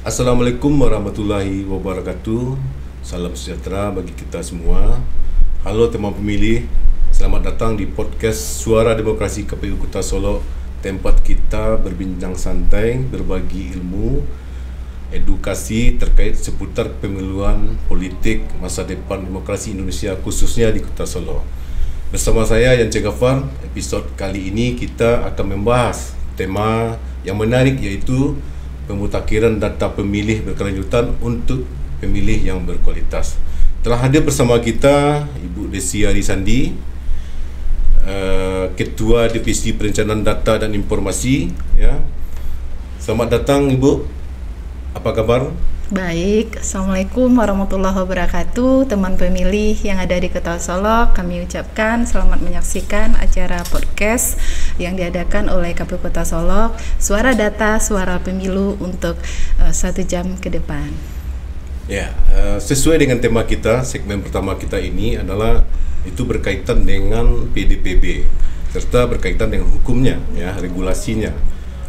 Assalamualaikum warahmatullahi wabarakatuh. Salam sejahtera bagi kita semua. Halo teman pemilih, selamat datang di podcast Suara Demokrasi KPU Kota Solok. Tempat kita berbincang santai, berbagi ilmu, edukasi terkait seputar pemiluan politik masa depan demokrasi Indonesia, khususnya di Kota Solok. Bersama saya Yance Ghaffar. Episod kali ini kita akan membahas tema yang menarik, yaitu pemutakhiran data pemilih berkelanjutan untuk pemilih yang berkualitas. Telah hadir bersama kita Ibu Desi Arisandi, Ketua Divisi Perencanaan Data dan Informasi. Ya, selamat datang Ibu. Apa kabar? Baik, Assalamualaikum warahmatullahi wabarakatuh. Teman pemilih yang ada di Kota Solok, kami ucapkan selamat menyaksikan acara podcast yang diadakan oleh KPU Kota Solok, Suara Data, Suara Pemilu untuk 1 jam ke depan. Ya, sesuai dengan tema kita, segmen pertama kita ini adalah itu berkaitan dengan PDPB serta berkaitan dengan hukumnya, ya, regulasinya.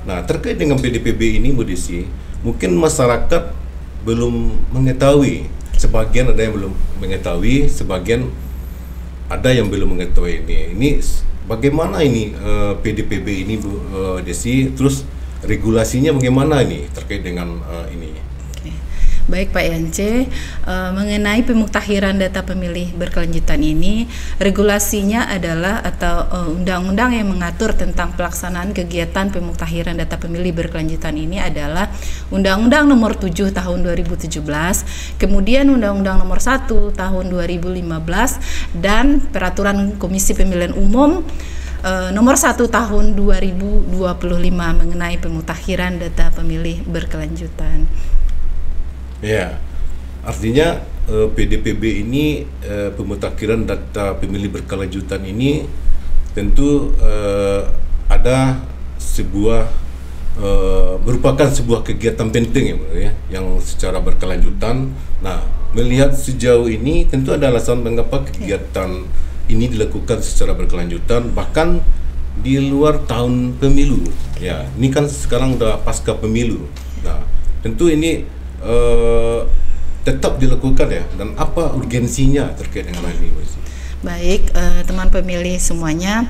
Nah, terkait dengan PDPB ini, Bu Desi, mungkin masyarakat belum mengetahui. Sebagian ada yang belum mengetahui, sebagian ada yang belum mengetahui ini. Ini bagaimana ini PDPB ini, Bu Desi? Terus regulasinya bagaimana ini terkait dengan ini? Baik Pak Yance, mengenai pemutakhiran data pemilih berkelanjutan ini, regulasinya adalah atau undang-undang yang mengatur tentang pelaksanaan kegiatan pemutakhiran data pemilih berkelanjutan ini adalah Undang-Undang Nomor 7 Tahun 2017, kemudian Undang-Undang Nomor 1 Tahun 2015, dan Peraturan Komisi Pemilihan Umum Nomor 1 Tahun 2025 mengenai pemutakhiran data pemilih berkelanjutan. Ya, artinya PDPB ini, pemutakhiran data pemilih berkelanjutan ini tentu ada sebuah merupakan sebuah kegiatan penting, ya, yang secara berkelanjutan. Nah, melihat sejauh ini tentu ada alasan mengapa kegiatan ini dilakukan secara berkelanjutan bahkan di luar tahun pemilu. Ya, ini kan sekarang udah pasca pemilu. Nah, tentu ini tetap dilakukan, ya, dan apa urgensinya terkait dengan hal ini? Baik, teman pemilih semuanya,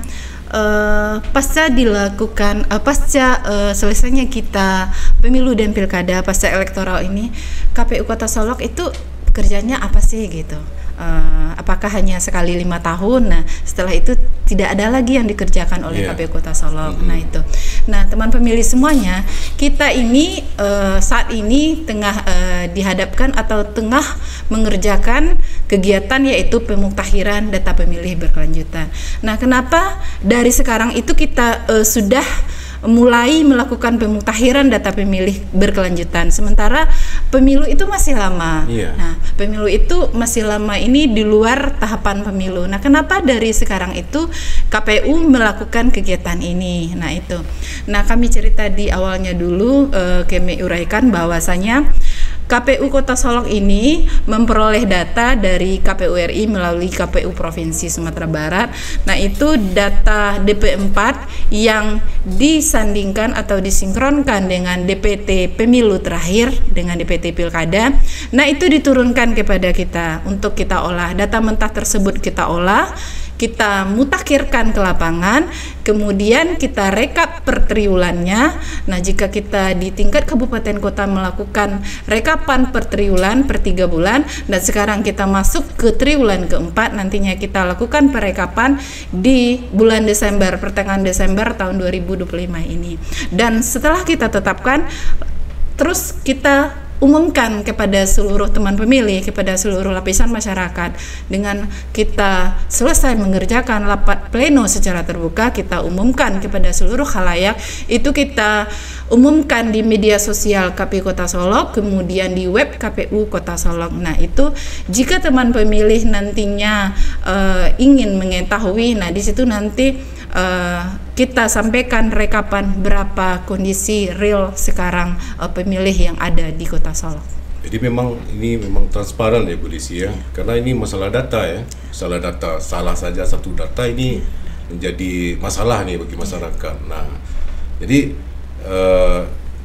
pasca dilakukan selesainya kita pemilu dan pilkada, pasca elektoral ini, KPU Kota Solok itu kerjanya apa sih gitu? Apakah hanya sekali 5 tahun? Nah, setelah itu tidak ada lagi yang dikerjakan oleh KPU Kota Solok. Nah, itu. Nah, teman pemilih semuanya, kita ini saat ini tengah dihadapkan atau tengah mengerjakan kegiatan yaitu pemutakhiran data pemilih berkelanjutan. Nah, kenapa dari sekarang itu kita sudah mulai melakukan pemutakhiran data pemilih berkelanjutan, sementara pemilu itu masih lama. Nah, pemilu itu masih lama ini di luar tahapan pemilu. Nah, kenapa dari sekarang itu KPU melakukan kegiatan ini? Nah, itu. Nah, kami cerita di awalnya dulu, kami uraikan bahwasanya KPU Kota Solok ini memperoleh data dari KPU RI melalui KPU Provinsi Sumatera Barat. Nah, itu data DP4 yang disandingkan atau disinkronkan dengan DPT pemilu terakhir dengan DPT pilkada. Nah, itu diturunkan kepada kita untuk kita olah. Data mentah tersebut kita olah, kita mutakhirkan ke lapangan, kemudian kita rekap per triwulannya. Nah, jika kita di tingkat kabupaten kota melakukan rekapan per triwulan per 3 bulan, dan sekarang kita masuk ke triwulan keempat, nantinya kita lakukan perekapan di bulan Desember, pertengahan Desember tahun 2025 ini. Dan setelah kita tetapkan, terus kita umumkan kepada seluruh teman pemilih, kepada seluruh lapisan masyarakat. Dengan kita selesai mengerjakan rapat pleno secara terbuka, kita umumkan kepada seluruh khalayak. Itu kita umumkan di media sosial KPU Kota Solok, kemudian di web KPU Kota Solok. Nah, itu jika teman pemilih nantinya ingin mengetahui, nah di situ nanti kita sampaikan rekapan berapa kondisi real sekarang pemilih yang ada di Kota Solok. Jadi ini memang transparan, ya Bu Desi, ya, karena ini masalah data, ya, masalah data. Salah saja satu data ini menjadi masalah nih bagi masyarakat. Nah, jadi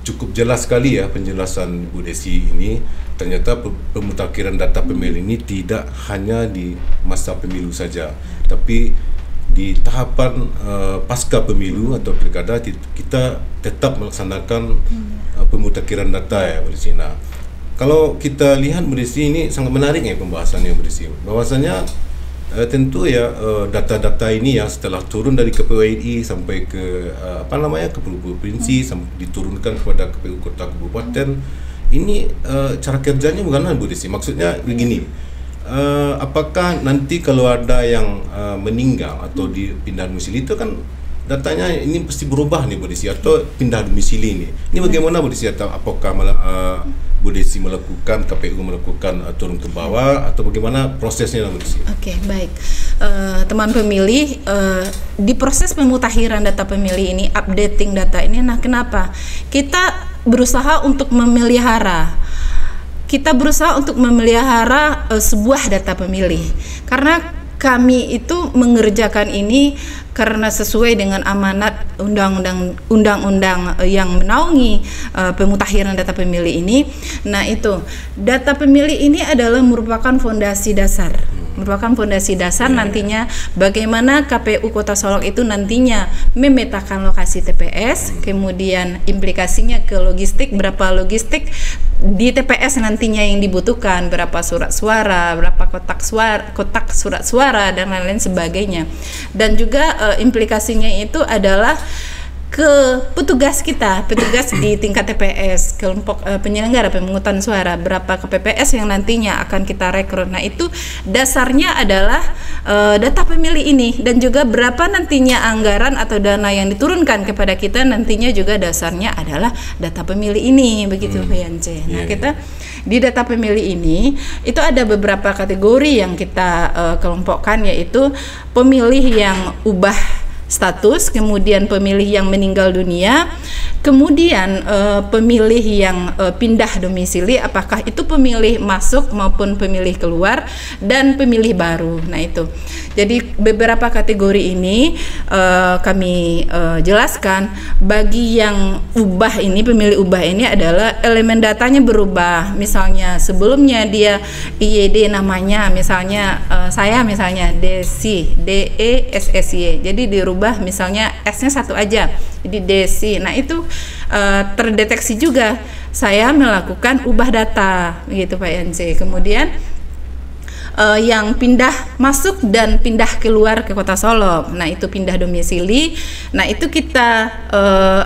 cukup jelas sekali ya penjelasan Bu Desi ini. Ternyata pemutakhiran data pemilih ini tidak hanya di masa pemilu saja, tapi di tahapan pasca pemilu atau pilkada kita tetap melaksanakan pemutakhiran data ya Bu Desi. Nah, kalau kita lihat Bu Desi, ini sangat menarik ya pembahasannya Bu Desi. Bahwasanya tentu ya data-data ini ya setelah turun dari KPU RI sampai ke ke provinsi, diturunkan kepada KPU kota kabupaten. Ini cara kerjanya bagaimana Bu Desi? Maksudnya begini, apakah nanti kalau ada yang meninggal atau dipindah domisili itu kan datanya ini pasti berubah nih Bu Desi, atau pindah domisili ini? Ini bagaimana Bu Desi? Atau apakah Bu Desi melakukan, KPU melakukan turun ke bawah, atau bagaimana prosesnya Bu Desi? Oke, baik. Teman pemilih, di proses pemutakhiran data pemilih ini, updating data ini, nah kenapa? Kita berusaha untuk memelihara sebuah data pemilih, karena kami itu mengerjakan ini karena sesuai dengan amanat undang-undang yang menaungi pemutakhiran data pemilih ini. Nah, itu data pemilih ini adalah merupakan fondasi dasar. Nantinya bagaimana KPU Kota Solok itu nantinya memetakan lokasi TPS, kemudian implikasinya ke logistik, berapa logistik di TPS nantinya yang dibutuhkan, berapa surat suara, berapa kotak surat suara, dan lain-lain sebagainya. Dan juga implikasinya itu adalah ke petugas di tingkat TPS, kelompok penyelenggara pemungutan suara, berapa KPPS yang nantinya akan kita rekrut. Nah, itu dasarnya adalah data pemilih ini, dan juga berapa nantinya anggaran atau dana yang diturunkan kepada kita nantinya juga dasarnya adalah data pemilih ini, begitu Pak Yance. Nah, kita di data pemilih ini itu ada beberapa kategori yang kita kelompokkan, yaitu pemilih yang ubah status, kemudian pemilih yang meninggal dunia, kemudian pemilih yang pindah domisili, apakah itu pemilih masuk maupun pemilih keluar, dan pemilih baru. Nah, itu jadi beberapa kategori ini kami jelaskan. Bagi yang ubah ini, pemilih ubah ini adalah elemen datanya berubah. Misalnya sebelumnya dia IYD namanya, misalnya saya misalnya Desi, DESSY, jadi dirubah misalnya S-nya satu aja, jadi Desi. Nah, itu terdeteksi juga saya melakukan ubah data, gitu Pak Yance. Kemudian yang pindah masuk dan pindah keluar ke Kota Solok, nah itu pindah domisili. Nah, itu kita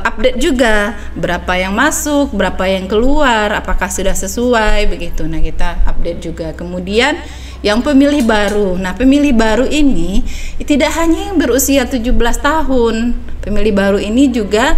update juga berapa yang masuk, berapa yang keluar, apakah sudah sesuai, begitu. Nah, kita update juga. Kemudian yang pemilih baru. Nah, pemilih baru ini tidak hanya yang berusia 17 tahun. Pemilih baru ini juga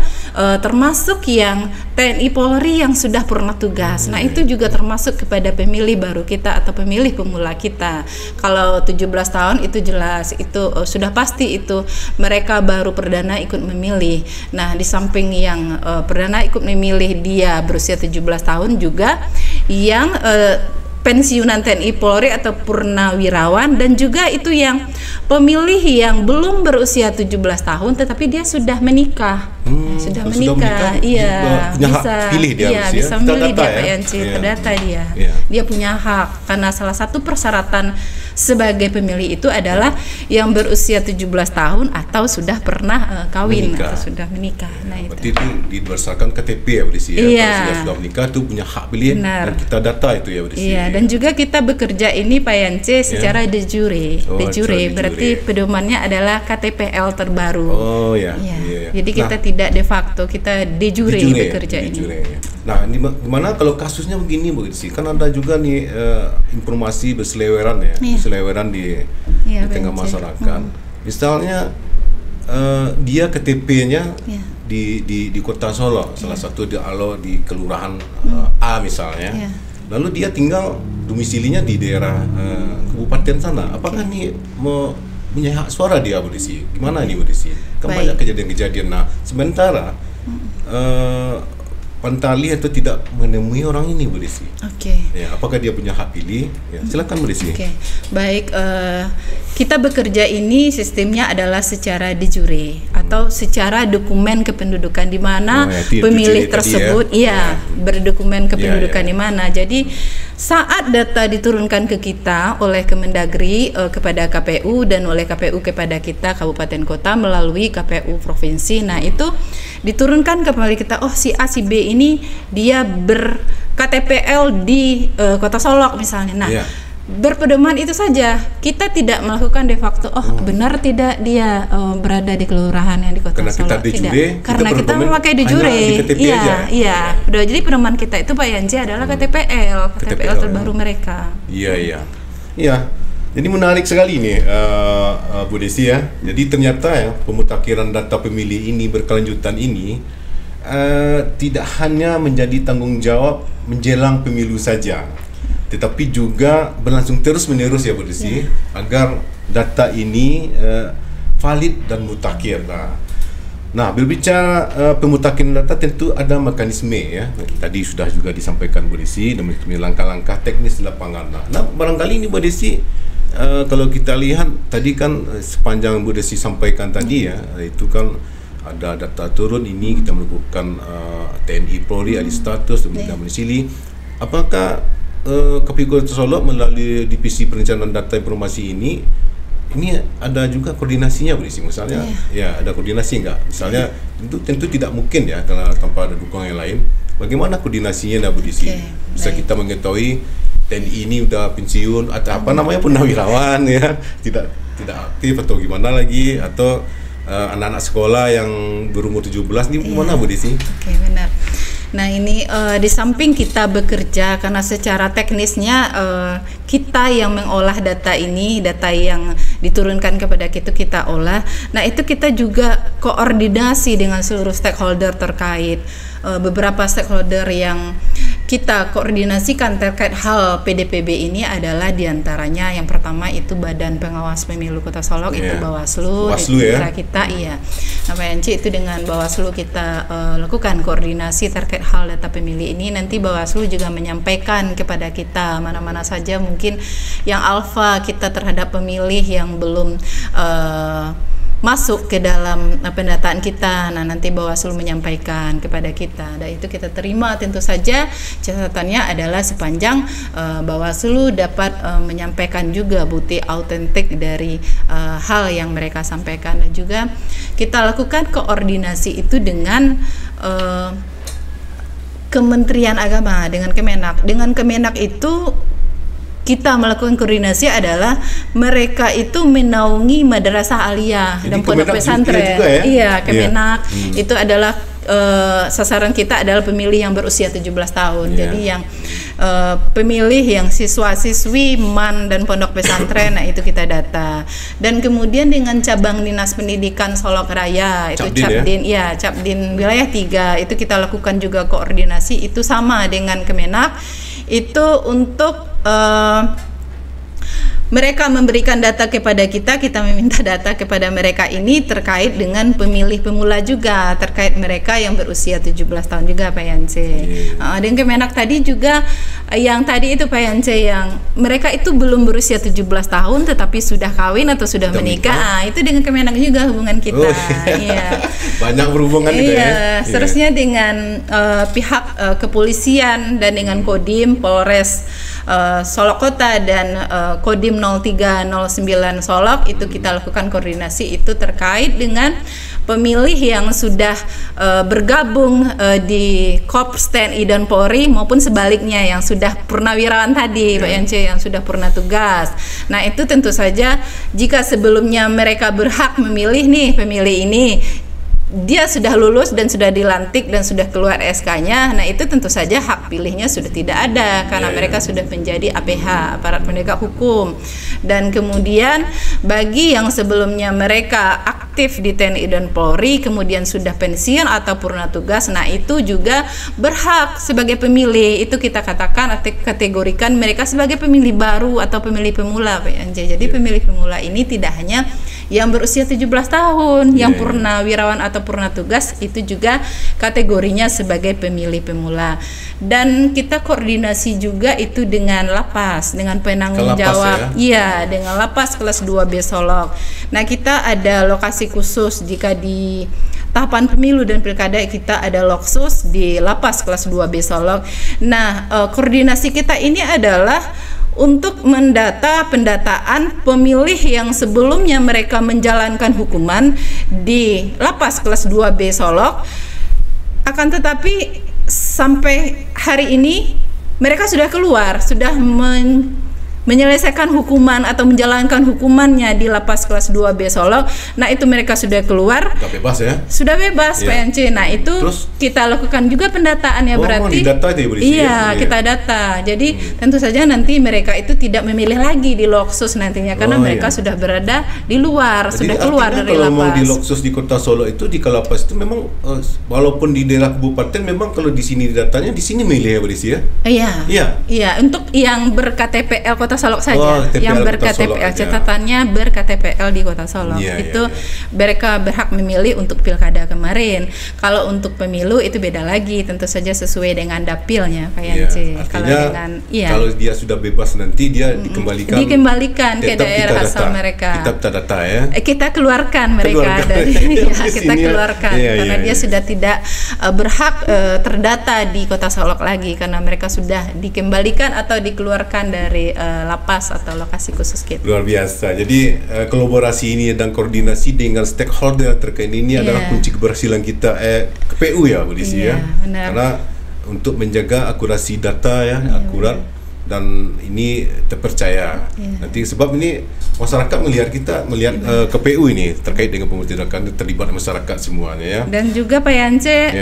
termasuk yang TNI Polri yang sudah pernah tugas. Nah, itu juga termasuk kepada pemilih baru kita atau pemilih pemula kita. Kalau 17 tahun itu jelas, itu sudah pasti itu mereka baru perdana ikut memilih. Nah, di samping yang perdana ikut memilih dia berusia 17 tahun, juga yang pensiunan TNI Polri atau purnawirawan, dan juga itu yang pemilih yang belum berusia 17 tahun tetapi dia sudah menikah. Sudah menikah, iya, bisa pilih dia, iya, bisa memilih dia Pak Yanci, terdata dia. Dia punya hak, karena salah satu persyaratan sebagai pemilih itu adalah yang berusia 17 tahun atau sudah pernah kawin atau sudah menikah. Nah, berarti itu didasarkan KTP ya Bu Desi, ya. Iya. Kalau sudah menikah itu punya hak pilih. Benar. Dan kita data itu ya Bu Desi. Iya, dan juga kita bekerja ini Pak Yance secara de jure. De jure berarti pedomannya adalah KTPL terbaru. Oh ya. Iya. Jadi kita tidak de facto, kita de jure bekerja ini. Nah, ini gimana kalau kasusnya begini Bu Desi? Kan ada juga nih informasi berseliweran ya. Berseliweran di tengah masyarakat. Misalnya dia KTP-nya di Kota Solok, salah satu di kelurahan A misalnya. Lalu dia tinggal domisilinya di daerah kabupaten sana. Apakah nih mau punya hak suara dia Bu Desi? Gimana nih Bu Desi? Kan banyak kejadian-kejadian. Nah, sementara pantali atau tidak menemui orang ini, Bu Desi. Ya, apakah dia punya hak pilih? Ya, silakan Bu Desi. Baik, kita bekerja ini sistemnya adalah secara de jure atau secara dokumen kependudukan, di mana pemilih tersebut berdokumen kependudukan di mana. Jadi saat data diturunkan ke kita oleh Kemendagri kepada KPU dan oleh KPU kepada kita kabupaten kota melalui KPU provinsi, nah itu diturunkan kembali kita, oh si A si B ini dia ber-KTPL di Kota Solok misalnya. Nah, berpedoman itu saja, kita tidak melakukan de facto benar tidak dia berada di kelurahan yang di Kota Solok, tidak, karena kita memakai de jure. Jadi pedoman kita itu Pak Yanci adalah KTPL terbaru mereka. Jadi menarik sekali nih Bu Desi ya. Jadi ternyata ya pemutakhiran data pemilih ini berkelanjutan ini tidak hanya menjadi tanggung jawab menjelang pemilu saja, tetapi juga berlangsung terus-menerus ya Bu Desi, agar data ini valid dan mutakhir. Nah, berbicara pemutakhiran data tentu ada mekanisme ya. Tadi sudah juga disampaikan Bu Desi dan langkah-langkah teknis di lapangan. Nah, barangkali ini Bu Desi, kalau kita lihat tadi kan sepanjang Bu Desi sampaikan tadi ya, itu kan ada data turun ini kita melakukan TNI Polri alih status dan domisili. Apakah KPU Kota Solok melalui Divisi Perencanaan Data Informasi ini ada juga koordinasinya Bu Desi, misalnya ada koordinasi enggak? Misalnya tentu tidak mungkin ya karena tanpa ada dukungan yang lain. Bagaimana koordinasinya Bu Desi? Bisa kita mengetahui TNI ini udah pensiun atau purnawirawan ya, tidak aktif atau gimana lagi, atau anak-anak sekolah yang berumur 17 ini gimana Bu Desi? Benar. Nah ini di samping kita bekerja karena secara teknisnya kita yang mengolah data ini, data yang diturunkan kepada kita olah. Nah itu kita juga koordinasi dengan seluruh stakeholder terkait. Beberapa stakeholder yang kita koordinasikan terkait hal PDPB ini adalah diantaranya yang pertama itu Badan Pengawas Pemilu Kota Solok, itu Bawaslu ya? Kita Nah Pak Yanci, itu dengan Bawaslu kita lakukan koordinasi terkait hal data pemilih ini. Nanti Bawaslu juga menyampaikan kepada kita mana-mana saja mungkin yang alfa kita terhadap pemilih yang belum masuk ke dalam pendataan kita. Nah nanti Bawaslu menyampaikan kepada kita, dan itu kita terima. Tentu saja catatannya adalah sepanjang Bawaslu dapat menyampaikan juga bukti autentik dari hal yang mereka sampaikan, dan juga kita lakukan koordinasi itu dengan Kementerian Agama, dengan Kemenak. Dengan Kemenak itu kita melakukan koordinasi adalah mereka itu menaungi madrasah aliyah dan pondok pesantren. Kemenak itu adalah sasaran kita adalah pemilih yang berusia 17 tahun. Jadi yang pemilih yang siswa-siswi MAN dan pondok pesantren, nah itu kita data. Dan kemudian dengan cabang Dinas Pendidikan Solok Raya, itu Capdin wilayah 3, itu kita lakukan juga koordinasi itu sama dengan Kemenak. Itu untuk mereka memberikan data kepada kita meminta data kepada mereka ini terkait dengan pemilih pemula juga, terkait mereka yang berusia 17 tahun juga Pak Yance. Dan Kemenak tadi juga yang tadi itu Pak Yance, yang mereka itu belum berusia 17 tahun tetapi sudah kawin atau sudah menikah. Itu dengan Kemenak juga hubungan kita. Banyak berhubungan juga ya. Seterusnya dengan pihak kepolisian dan dengan Kodim Polres Solok Kota dan Kodim 0309 Solok, itu kita lakukan koordinasi itu terkait dengan pemilih yang sudah bergabung di Korps TNI dan Polri maupun sebaliknya yang sudah purnawirawan tadi Pak Yance, yang sudah purna tugas. Nah itu tentu saja jika sebelumnya mereka berhak memilih nih, pemilih ini dia sudah lulus dan sudah dilantik dan sudah keluar SK-nya, nah itu tentu saja hak pilihnya sudah tidak ada karena mereka sudah menjadi APH, aparat penegak hukum. Dan kemudian bagi yang sebelumnya mereka aktif di TNI dan Polri kemudian sudah pensiun atau purna tugas, nah itu juga berhak sebagai pemilih. Itu kita katakan kategorikan mereka sebagai pemilih baru atau pemilih pemula Pak Anje. Jadi pemilih pemula ini tidak hanya yang berusia 17 tahun, yang purnawirawan atau purna tugas itu juga kategorinya sebagai pemilih pemula. Dan kita koordinasi juga itu dengan lapas, dengan penanggung jawab. Iya, dengan lapas kelas 2B Solok. Nah, kita ada lokasi khusus jika di tahapan pemilu dan pilkada kita ada loksus di lapas kelas 2B Solok. Nah, koordinasi kita ini adalah untuk mendata pendataan pemilih yang sebelumnya mereka menjalankan hukuman di lapas kelas 2B Solok, akan tetapi sampai hari ini mereka sudah keluar, sudah menyelesaikan hukuman atau menjalankan hukumannya di lapas kelas 2B Solok. Nah, itu mereka sudah keluar. Sudah bebas ya? Sudah bebas PNC. Nah, itu terus kita lakukan juga pendataan ya, berarti. Data itu ya, iya, kita data. Jadi tentu saja nanti mereka itu tidak memilih lagi di Loksus nantinya karena mereka sudah berada di luar, jadi sudah keluar dari kalau lapas. Kalau di Loksus di Kota Solo itu di Kalapas itu memang walaupun di daerah kabupaten memang kalau di sini datanya di sini milih ya, Budisi ya? Iya, untuk yang ber-KTPL Kota Solok saja, yang ber-KTPL, catatannya ber-KTPL di Kota Solok. Mereka berhak memilih untuk pilkada kemarin. Kalau untuk pemilu itu beda lagi, tentu saja sesuai dengan dapilnya, Pak Yance. Kalau dia sudah bebas nanti dia dikembalikan ke daerah asal mereka. Kita data ya. Kita keluarkan mereka dari kita keluarkan karena dia sudah tidak berhak terdata di Kota Solok lagi karena mereka sudah dikembalikan atau dikeluarkan dari lapas atau lokasi khusus kita. Luar biasa. Jadi kolaborasi ini dan koordinasi dengan stakeholder terkait ini adalah kunci keberhasilan kita KPU ya, Budisi ya. Benar. Karena untuk menjaga akurasi data akurat dan ini terpercaya. Nanti sebab ini masyarakat melihat KPU ini terkait dengan pemerintahan terlibat masyarakat semuanya ya. Dan juga Pak Yance,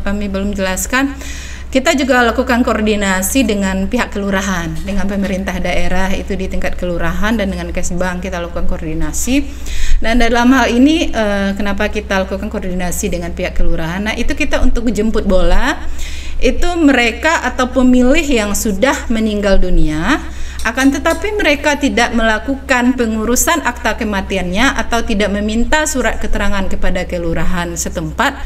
kami belum jelaskan. Kita juga lakukan koordinasi dengan pihak kelurahan, dengan pemerintah daerah itu di tingkat kelurahan dan dengan Kesbang kita lakukan koordinasi. Dan dalam hal ini kenapa kita lakukan koordinasi dengan pihak kelurahan? Nah, itu kita untuk jemput bola itu mereka atau pemilih yang sudah meninggal dunia, akan tetapi mereka tidak melakukan pengurusan akta kematiannya atau tidak meminta surat keterangan kepada kelurahan setempat.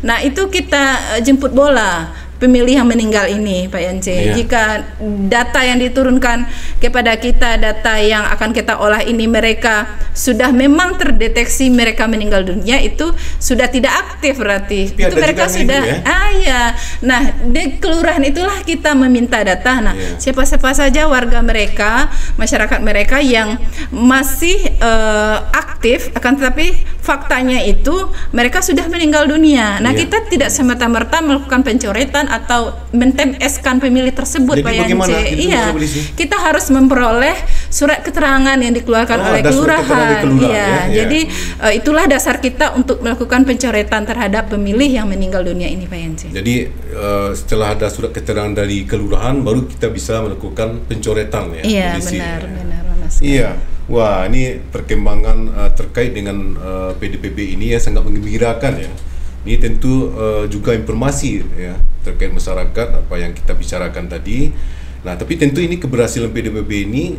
Nah, itu kita jemput bola pemilih yang meninggal ini, Pak Yance. Jika data yang diturunkan kepada kita, data yang akan kita olah ini mereka sudah memang terdeteksi mereka meninggal dunia, itu sudah tidak aktif berarti. Itu mereka sudah Nah, di kelurahan itulah kita meminta data. Nah, siapa-siapa saja warga mereka, masyarakat mereka yang masih aktif akan tetapi faktanya itu mereka sudah meninggal dunia. Nah, kita tidak semata-merta melakukan pencoretan atau mentem-eskan pemilih tersebut, Pak Yance. Kita harus memperoleh surat keterangan yang dikeluarkan oleh kelurahan. Jadi itulah dasar kita untuk melakukan pencoretan terhadap pemilih yang meninggal dunia ini, Pak Yance. Jadi setelah ada surat keterangan dari kelurahan baru kita bisa melakukan pencoretan ya. Iya, benar. Iya. Wah, ini perkembangan terkait dengan PDPB ini sangat menggembirakan ya. Ini tentu juga informasi ya terkait masyarakat apa yang kita bicarakan tadi. Nah, tapi tentu ini keberhasilan PDPB ini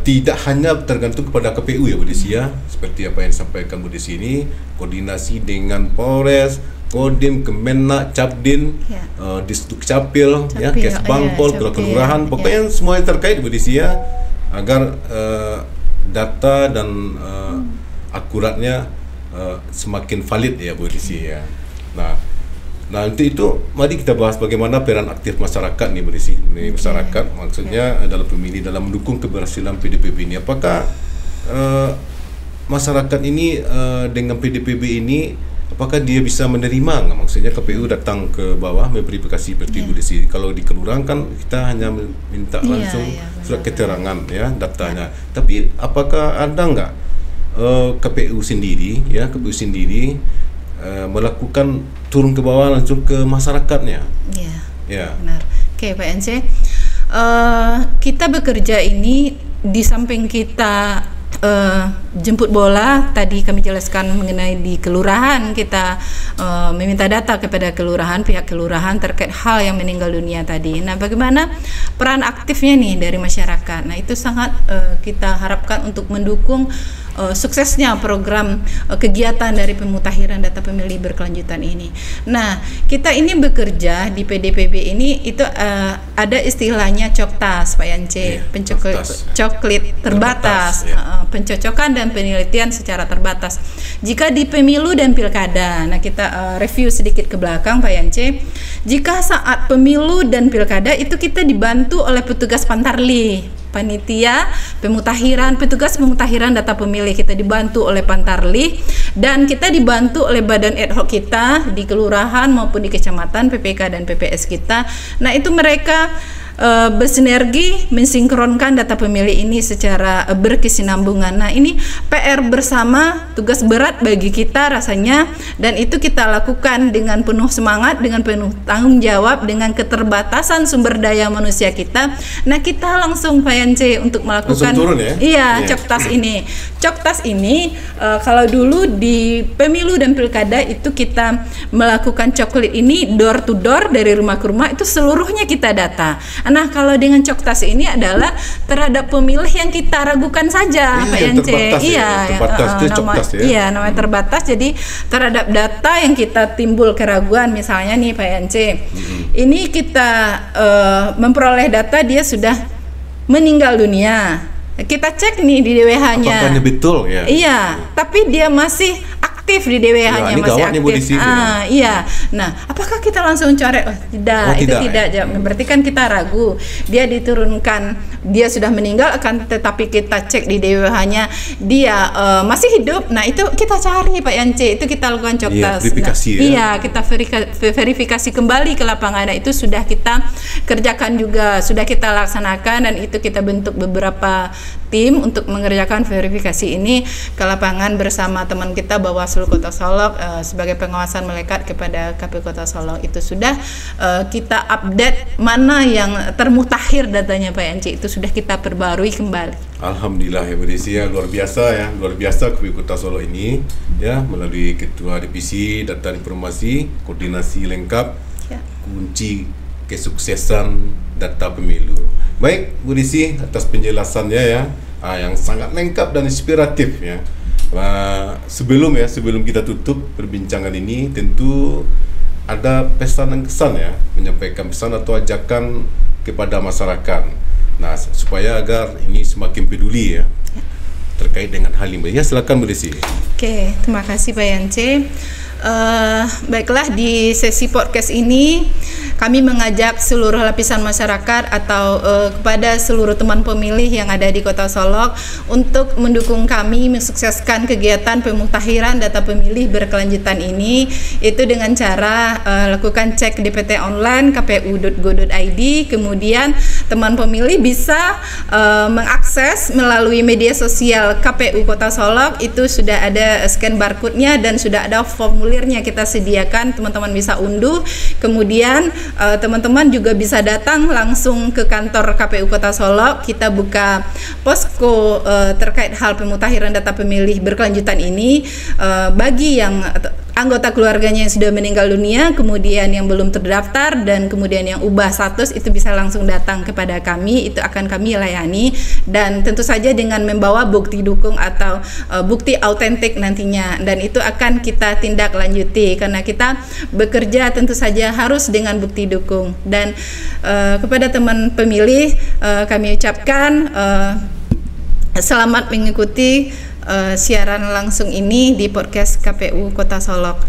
tidak hanya tergantung kepada KPU ya, Budisi ya. Seperti apa yang disampaikan Budisi ini, koordinasi dengan Polres, Kodim, Kemenak, Capdin, Disduk Capil, ya, Kesbang, Pol, kelurahan, pokoknya semua yang terkait Budisi ya, agar data dan akuratnya semakin valid ya, Budisi ya. Nah untuk itu mari kita bahas bagaimana peran aktif masyarakat nih, Budisi. Masyarakat maksudnya dalam pemilih, dalam mendukung keberhasilan PDPB ini. Apakah masyarakat ini dengan PDPB ini apakah dia bisa menerima nggak? Maksudnya KPU datang ke bawah memverifikasi seperti Budisi. Kalau di kelurahan kan kita hanya minta langsung surat keterangan ya, datanya. Tapi apakah ada nggak KPU sendiri melakukan turun ke bawah langsung ke masyarakatnya? Benar. Oke, Pak Yance, kita bekerja ini di samping kita jemput bola. Tadi kami jelaskan mengenai di kelurahan, kita meminta data kepada kelurahan, pihak kelurahan terkait hal yang meninggal dunia tadi. Nah, bagaimana peran aktifnya nih dari masyarakat? Nah, itu sangat kita harapkan untuk mendukung suksesnya program kegiatan dari pemutahiran data pemilih berkelanjutan ini. Nah, kita ini bekerja di PDPB ini itu ada istilahnya coktas, Pak Yance, coklit terbatas, pencocokan dan penelitian secara terbatas. Jika di pemilu dan pilkada, nah kita review sedikit ke belakang, Pak Yance. Jika saat pemilu dan pilkada itu kita dibantu oleh petugas Pantarli, panitia pemutahiran, petugas pemutahiran data pemilih, kita dibantu oleh Pantarli dan kita dibantu oleh badan ad hoc kita di kelurahan maupun di kecamatan, PPK dan PPS kita. Nah, itu mereka bersinergi mensinkronkan data pemilih ini secara berkesinambungan. Nah, ini PR bersama, tugas berat bagi kita rasanya, dan itu kita lakukan dengan penuh semangat, dengan penuh tanggung jawab, dengan keterbatasan sumber daya manusia kita. Nah, kita langsung Pak Yance untuk melakukan turun, ya? Iya, coktas ini. Coktas ini kalau dulu di pemilu dan pilkada itu kita melakukan coklit ini door to door, dari rumah ke rumah, itu seluruhnya kita data. Nah, kalau dengan coktas ini adalah terhadap pemilih yang kita ragukan saja, Pak Yance. Iya, namanya terbatas. Jadi terhadap data yang kita timbul keraguan, misalnya nih Pak Yance, ini kita memperoleh data dia sudah meninggal dunia. Kita cek nih di DWH-nya. Apakah ini betul ya? Iya, tapi dia masih aktif di DWH-nya, masih aktif. Iya. Nah, apakah kita langsung coret? Oh, tidak, itu tidak. Ya. Berarti kan kita ragu. Dia diturunkan, dia sudah meninggal, akan tetapi kita cek di DWH-nya dia masih hidup. Nah, itu kita cari Pak Yance, itu kita lakukan coktas. Verifikasi. Nah, iya, kita verifikasi kembali ke lapangan. Nah, itu sudah kita kerjakan juga, sudah kita laksanakan, dan itu kita bentuk beberapa tim untuk mengerjakan verifikasi ini ke lapangan bersama teman kita Bawaslu Kota Solok sebagai pengawasan melekat kepada KPU Kota Solok. Itu sudah kita update mana yang termutakhir datanya Pak Yance, itu sudah kita perbarui kembali. Alhamdulillah ya, berisi ya, luar biasa KPU Kota Solok ini ya, melalui Ketua Divisi Data Informasi, koordinasi lengkap, kunci kesuksesan data pemilu. Baik, Bu Desi, atas penjelasannya ya, yang sangat lengkap dan inspiratif ya. Sebelum kita tutup perbincangan ini, tentu ada pesan dan kesan ya, menyampaikan pesan atau ajakan kepada masyarakat. Nah, supaya agar ini semakin peduli ya terkait dengan hal ini. Ya, silakan Bu Desi. Oke, terima kasih Pak Yance. Baiklah, di sesi podcast ini kami mengajak seluruh lapisan masyarakat atau kepada seluruh teman pemilih yang ada di Kota Solok untuk mendukung kami mensukseskan kegiatan pemutahiran data pemilih berkelanjutan ini, itu dengan cara lakukan cek DPT online kpu.go.id. Kemudian teman pemilih bisa mengakses melalui media sosial KPU Kota Solok, itu sudah ada scan barcode-nya dan sudah ada formulirnya kita sediakan, teman-teman bisa unduh. Kemudian teman-teman juga bisa datang langsung ke kantor KPU Kota Solok. Kita buka posko terkait hal pemutahiran data pemilih berkelanjutan ini bagi yang anggota keluarganya yang sudah meninggal dunia, kemudian yang belum terdaftar, dan kemudian yang ubah status, itu bisa langsung datang kepada kami, itu akan kami layani, dan tentu saja dengan membawa bukti dukung atau bukti autentik nantinya, dan itu akan kita tindak lanjuti karena kita bekerja tentu saja harus dengan bukti dukung. Dan kepada teman pemilih kami ucapkan selamat mengikuti siaran langsung ini di podcast KPU Kota Solok.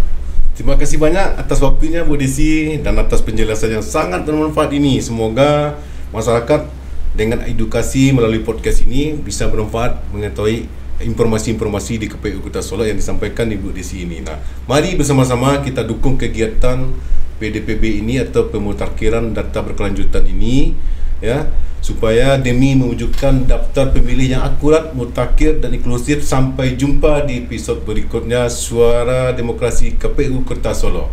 Terima kasih banyak atas waktunya Bu Desi dan atas penjelasan yang sangat bermanfaat ini. Semoga masyarakat dengan edukasi melalui podcast ini bisa bermanfaat mengetahui informasi-informasi di KPU Kota Solok yang disampaikan di Bu Desi ini. Nah, mari bersama-sama kita dukung kegiatan PDPB ini atau pemutakhiran data berkelanjutan ini ya, supaya demi mewujudkan daftar pemilih yang akurat, mutakhir dan inklusif. Sampai jumpa di episod berikutnya Suara Demokrasi KPU Kota Solok.